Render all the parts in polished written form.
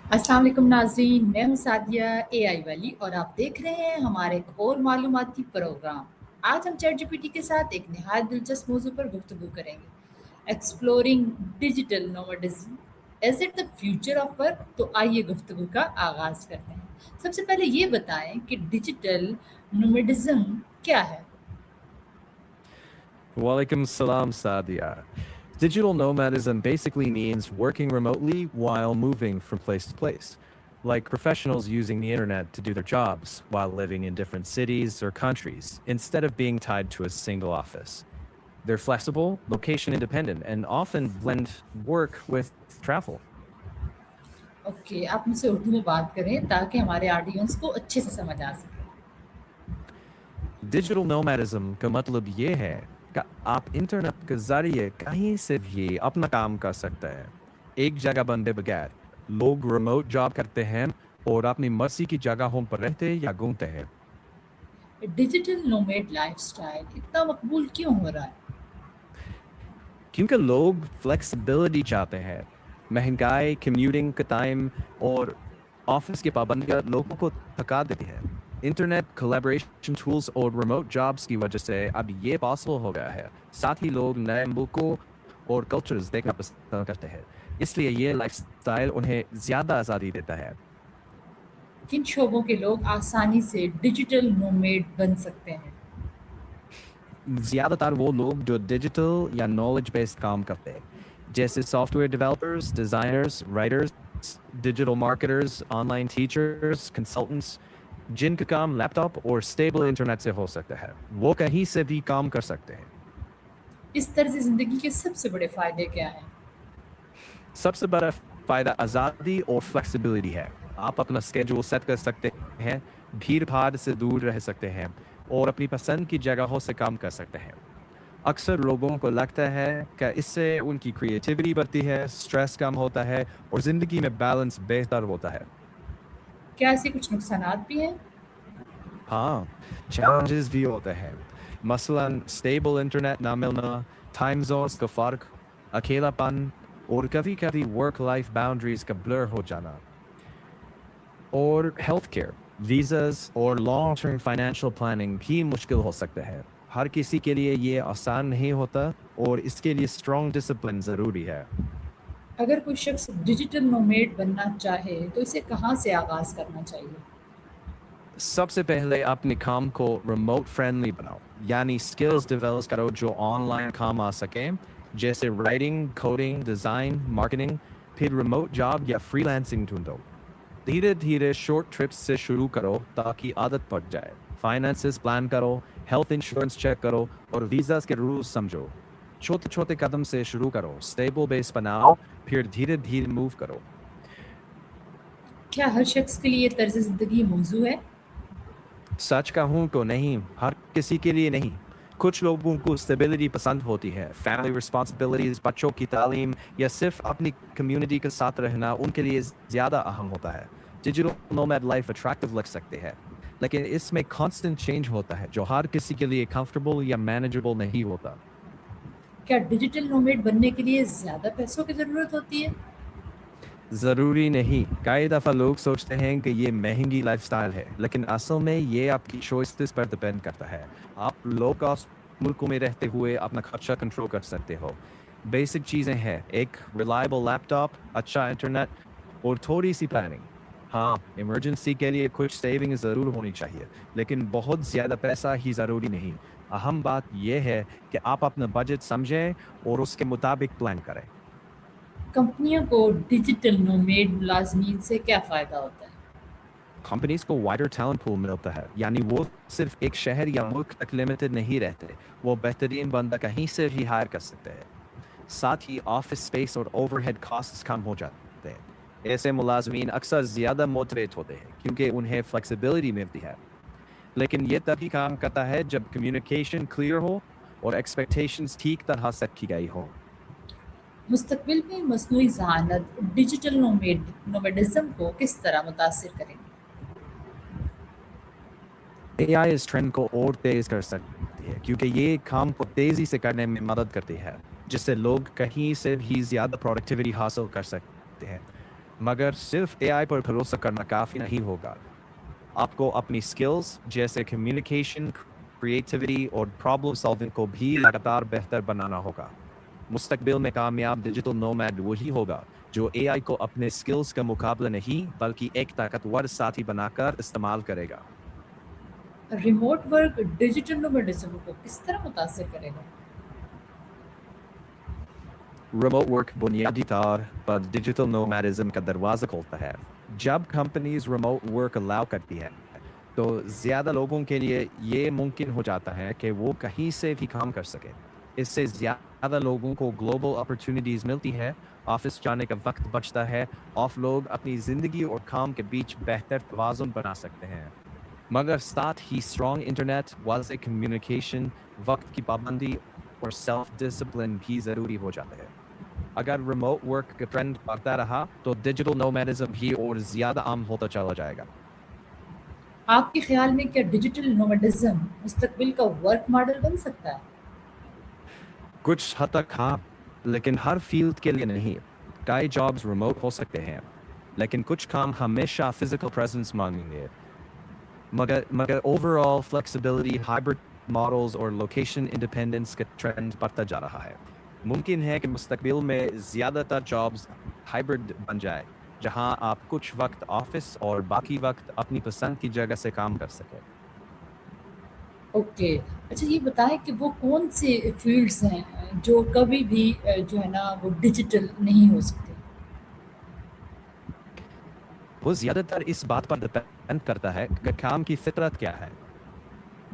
अस्सलाम वालेकुम नाज़रीन, मैं हूँ सादिया एआई वाली और आप देख रहे हैं हमारे एक और मालूमाती प्रोग्राम। आज हम चैट जीपीटी के साथ एक नहायत दिलचस्प मौजू पर गुफ्तगू करेंगे, exploring digital nomadism. Is it the future of work? तो आइए गुफ्तगू का आगाज़ करते हैं। सबसे पहले ये बताएं कि डिजिटल नोमैडिज्म क्या है? Walaikum salam, Sadia. Digital nomadism basically means working remotely while moving from place to place, like professionals using the internet to do their jobs while living in different cities or countries instead of being tied to a single office. They're flexible, location independent, and often blend work with travel. Okay, आप मुझसे उर्दू में बात करें ताकि हमारे audience को अच्छे से समझ आ सके। डिजिटल नोमैडिज्म का मतलब ये है कि आप इंटरनेट के जरिए कहीं से भी अपना काम कर सकते हैं एक जगह बंदे बगैर लोग रिमोट जॉब करते हैं और अपनी मर्जी की जगहों पर रहते या घूमते हैं डिजिटल नोमैड लाइफस्टाइल इतना मकबूल क्यों हो रहा है? क्योंकि लोग फ्लेक्सिबिलिटी चाहते हैं महंगाई कम्यूटिंग का टाइम और ऑफिस की पाबंदियां लोगों को थका देती है इंटरनेट कोलैबोरेशन टूल्स और रिमोट जॉब्स की वजह से अब ये पॉसिबल हो गया है साथ ही लोग नए मुल्कों और कल्चर्स देखना पसंद करते हैं इसलिए ये लाइफस्टाइल उन्हें ज़्यादा आज़ादी देता है किन शोबों के लोग आसानी से डिजिटल नोमैड बन सकते हैं? ज़्यादातर वो लोग जो डिजिटल या नॉलेज बेस्ड काम करते हैं जैसे software developers designers writers digital marketers online teachers consultants जिनका काम लैपटॉप और स्टेबल इंटरनेट से हो सकता है वो कहीं से भी काम कर सकते हैं इस तर्ज ज़िंदगी के सबसे बड़े फ़ायदे क्या हैं? सबसे बड़ा फ़ायदा आज़ादी और फ्लेक्सिबिलिटी है आप अपना स्केड्यूल सेट कर सकते हैं भीड़ भाड़ से दूर रह सकते हैं और अपनी पसंद की जगहों से काम कर सकते हैं अक्सर लोगों को लगता है कि इससे उनकी क्रिएटिविटी बढ़ती है स्ट्रेस कम होता है और ज़िंदगी में बैलेंस बेहतर होता है क्या ऐसे कुछ नुकसानात भी हैं? हाँ challenges भी होते हैं मसलन स्टेबल इंटरनेट ना मिलना टाइम जोन्स का फ़र्क अकेलापन और कभी कभी वर्क लाइफ बाउंड्रीज का ब्लर हो जाना और हेल्थ केयर वीज़ास और लॉन्ग टर्म फाइनेंशियल प्लानिंग भी मुश्किल हो सकते हैं हर किसी के लिए ये आसान नहीं होता और इसके लिए स्ट्रॉन्ग डिसिप्लिन ज़रूरी है अगर कोई शख्स डिजिटल नोमैड बनना चाहे तो इसे कहाँ से आगाज़ करना चाहिए? सबसे पहले अपने काम को रिमोट फ्रेंडली बनाओ यानी स्किल्स डेवलप करो जो ऑनलाइन काम आ सके जैसे राइटिंग कोडिंग डिज़ाइन मार्केटिंग फिर रिमोट जॉब या फ्रीलांसिंग ढूंढो धीरे धीरे शॉर्ट ट्रिप्स से शुरू करो ताकि आदत पड़ जाए फाइनेंसेस प्लान करो हेल्थ इंश्योरेंस चेक करो और वीज़ास के रूल्स समझो छोटे छोटे कदम से शुरू करो स्टेबल बेस बनाओ फिर धीरे धीरे मूव करो क्या हर शख्स के लिए ये तर्ज ज़िंदगी मौजू है? सच कहूँ तो नहीं हर किसी के लिए नहीं कुछ लोगों को स्टेबिलिटी पसंद होती है फैमिली रिस्पॉन्सिबिलिटीज बच्चों की तालीम या सिर्फ अपनी कम्युनिटी के साथ रहना उनके लिए ज़्यादा अहम होता है डिजिटल नोमैड लाइफ अट्रैक्टिव लग सकते हैं लेकिन इसमें कांस्टेंट चेंज होता है जो हर किसी के लिए कंफर्टेबल या मैनेजेबल नहीं होता क्या डिजिटल नोमैड बनने के लिए ज़्यादा पैसों की ज़रूरत होती है? ज़रूरी नहीं कई दफ़ा लोग सोचते हैं कि ये महंगी लाइफस्टाइल है लेकिन असल में ये आपकी चॉइसेस पर डिपेंड करता है आप लो कॉस्ट मुल्कों में रहते हुए अपना खर्चा कंट्रोल कर सकते हो बेसिक चीज़ें हैं एक रिलायबल लैपटॉप अच्छा इंटरनेट और थोड़ी सी प्लानिंग हाँ इमरजेंसी के लिए कुछ सेविंग ज़रूर होनी चाहिए लेकिन बहुत ज़्यादा पैसा ही ज़रूरी नहीं अहम बात यह है कि आप अपना बजट समझें और उसके मुताबिक प्लान करें कंपनियों को डिजिटल नोमैड मुलाजमीन से क्या फ़ायदा होता है? कंपनीज को वाइडर टैलेंट पूल मिलता है यानी वो सिर्फ एक शहर या मुल्क तक लिमिटेड नहीं रहते वो बेहतरीन बंदा कहीं से भी हायर कर सकते हैं साथ ही ऑफिस स्पेस और ओवरहेड कॉस्ट्स कम हो जाते हैं ऐसे मुलाजमीन अक्सर ज़्यादा मोटिवेट होते हैं क्योंकि उन्हें फ्लेक्सिबिलिटी मिलती है लेकिन ये तभी काम करता है जब कम्युनिकेशन क्लियर हो और एक्सपेक्टेशंस ठीक तरह सेट की गई हो मुस्तकबिल में मसनूई ज़हानत डिजिटल नोमैडिज्म को किस तरह मुतासिर करेंगे? AI इस ट्रेंड को और तेज कर सकती है क्योंकि ये काम को तेज़ी से करने में मदद करती है जिससे लोग कहीं से भी ज़्यादा प्रोडक्टिविटी हासिल कर सकते हैं मगर सिर्फ एआई पर भरोसा करना काफ़ी नहीं होगा। आपको अपनी स्किल्स जैसे कम्युनिकेशन, क्रिएटिविटी और प्रॉब्लम सॉल्विंग को भी लगातार बेहतर बनाना होगा। मुस्तकबिल में कामयाब डिजिटल नोमैड वही होगा जो एआई को अपने स्किल्स का मुकाबला नहीं बल्कि एक ताकतवर साथी बनाकर इस्तेमाल करेगा। रिमोट वर्क डिजिटल नोमैडिज्म को किस तरह मुतासिर करेगा? रिमोट वर्क बुनियादी तौर पर डिजिटल नोमैडिज्म का दरवाज़ा खोलता है। जब कंपनीज रिमोट वर्क अलाउ करती है तो ज़्यादा लोगों के लिए ये मुमकिन हो जाता है कि वो कहीं से भी काम कर सकें। इससे ज़्यादा लोगों को ग्लोबल अपॉर्चुनिटीज़ मिलती है, ऑफिस जाने का वक्त बचता है, और लोग अपनी ज़िंदगी और काम के बीच बेहतर तवाज़ुन बना सकते हैं। मगर साथ ही स्ट्रॉन्ग इंटरनेट, वाज़ेह कम्युनिकेशन, वक्त की पाबंदी और सेल्फ डिसिप्लिन भी ज़रूरी हो जाता है। अगर रिमोट वर्क का ट्रेंड बढ़ता रहा तो डिजिटल नोमैडिज्म भी और ज़्यादा आम होता चला जाएगा। आपके ख्याल में क्या डिजिटल नोमैडिज्म मुस्तकबिल का वर्क मॉडल बन सकता है? कुछ हद तक हाँ, लेकिन हर फील्ड के लिए नहीं। कई जॉब्स रिमोट हो सकते हैं, लेकिन कुछ काम हमेशा फिजिकल प्रेजेंस मांगेंगे। मगर ओवरऑल फ्लेक्सिबिलिटी, हाइब्रिड मॉडल्स और लोकेशन इंडिपेंडेंस का ट्रेंड बढ़ता जा रहा है। मुमकिन है कि मुस्तकबिल में ज़्यादातर जॉब्स हाइब्रिड बन जाए, जहां आप कुछ वक्त ऑफिस और बाकी वक्त अपनी पसंद की जगह से काम कर सकें। ओके। अच्छा ये बताएं कि वो कौन से फील्ड्स हैं जो कभी भी जो है ना वो डिजिटल नहीं हो सकते? वो ज़्यादातर इस बात पर डिपेंड करता है कि काम की फितरत क्या है।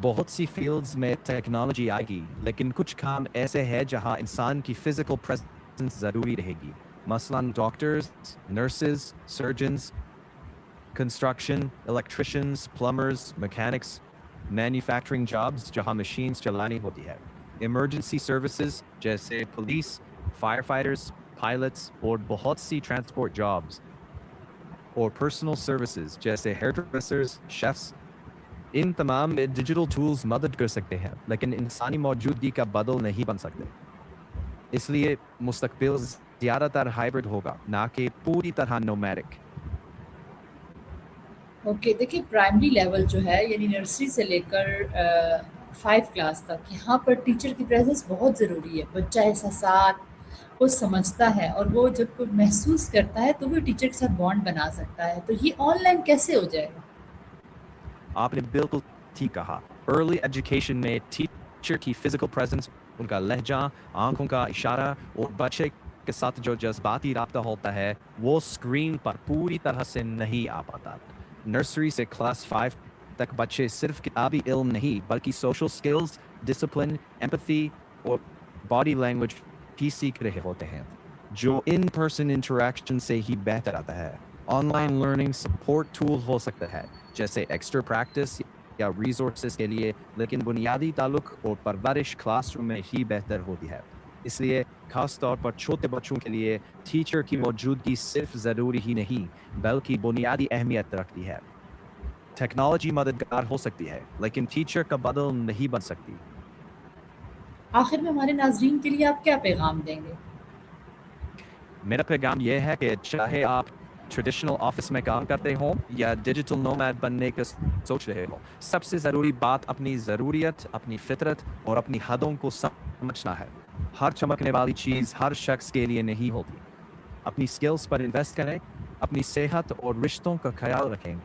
बहुत सी फील्ड्स में टेक्नोलॉजी आएगी, लेकिन कुछ काम ऐसे हैं जहां इंसान की फिजिकल प्रेजेंस ज़रूरी रहेगी। मसलन doctors, nurses, surgeons, construction, electricians, plumbers, mechanics, manufacturing jobs जहां मशीन्स चलानी होती है, इमरजेंसी सर्विसेज जैसे पुलिस, फायर फाइटर्स, पायलट्स और बहुत सी ट्रांसपोर्ट जॉब्स, और पर्सनल सर्विसेज जैसे हेयर ड्रेसर्स, शेफ्स। इन तमाम में डिजिटल टूल्स मदद कर सकते हैं, लेकिन इंसानी मौजूदगी का बदल नहीं बन सकते। इसलिए मुस्तकबिल ज़्यादातर हाइब्रिड होगा, ना कि पूरी तरह नोमैडिक। ओके, देखिए प्राइमरी लेवल जो है यानी नर्सरी से लेकर 5 क्लास तक यहाँ पर टीचर की प्रेजेंस बहुत ज़रूरी है। बच्चा एहसासात को समझता है और वो जब कोई महसूस करता है तो वो टीचर के साथ बॉन्ड बना सकता है। तो ये ऑनलाइन कैसे हो जाएगा? आपने बिल्कुल ठीक कहा। अर्ली एजुकेशन में टीचर की फिजिकल प्रेजेंस, उनका लहजा, आंखों का इशारा और बच्चे के साथ जो जज्बाती राब्ता होता है, वो स्क्रीन पर पूरी तरह से नहीं आ पाता। नर्सरी से क्लास 5 तक बच्चे सिर्फ किताबी इल्म नहीं बल्कि सोशल स्किल्स, डिसिप्लिन, एम्पैथी और बॉडी लैंग्वेज भी सीख रहे होते हैं, जो इन पर्सन इंटरेक्शन से ही बेहतर आता है। ऑनलाइन लर्निंग सपोर्ट टूल हो सकता है, जैसे एक्स्ट्रा प्रैक्टिस या रिसोर्सेज के लिए, लेकिन बुनियादी ताल्लुक और परवरिश क्लासरूम में ही बेहतर होती है। इसलिए खास तौर पर छोटे बच्चों के लिए टीचर की मौजूदगी सिर्फ ज़रूरी ही नहीं बल्कि बुनियादी अहमियत रखती है। टेक्नोलॉजी मददगार हो सकती है, लेकिन टीचर का बदल नहीं बन सकती। आखिर में हमारे नाजरीन के लिए आप क्या पैगाम देंगे? मेरा पैगाम यह है कि चाहे आप ट्रेडिशनल ऑफिस में काम करते हो या डिजिटल नोमैड बनने का सोच रहे हो, सबसे ज़रूरी बात अपनी ज़रूरियत, अपनी फितरत और अपनी हदों को समझना है। हर चमकने वाली चीज़ हर शख्स के लिए नहीं होती। अपनी स्किल्स पर इन्वेस्ट करें, अपनी सेहत और रिश्तों का ख्याल रखें,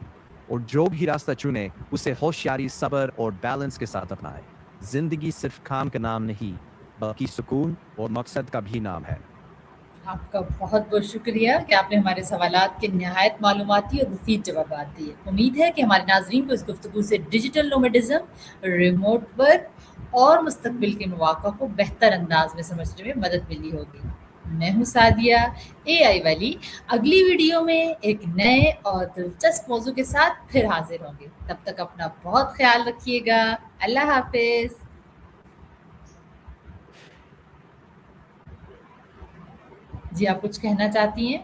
और जो भी रास्ता चुने उसे होशियारी, सब्र और बैलेंस के साथ अपनाएं। जिंदगी सिर्फ काम का नाम नहीं बल्कि सुकून और मकसद का भी नाम है। आपका बहुत बहुत शुक्रिया कि आपने हमारे सवालात के नहायत मालूमाती और मुफीद जवाबात दिए। उम्मीद है कि हमारे नाजरीन को इस गुफ्तगू से डिजिटल नोमैडिज्म, रिमोट वर्क और मुस्तकबिल के मौक़ों को बेहतर अंदाज में समझने में मदद मिली होगी। मैं हूँ सादिया, एआई वाली। अगली वीडियो में एक नए और दिलचस्प मौजू के साथ फिर हाजिर होंगे। तब तक अपना बहुत ख्याल रखिएगा। अल्लाह हाफिज़। जी, आप कुछ कहना चाहती हैं?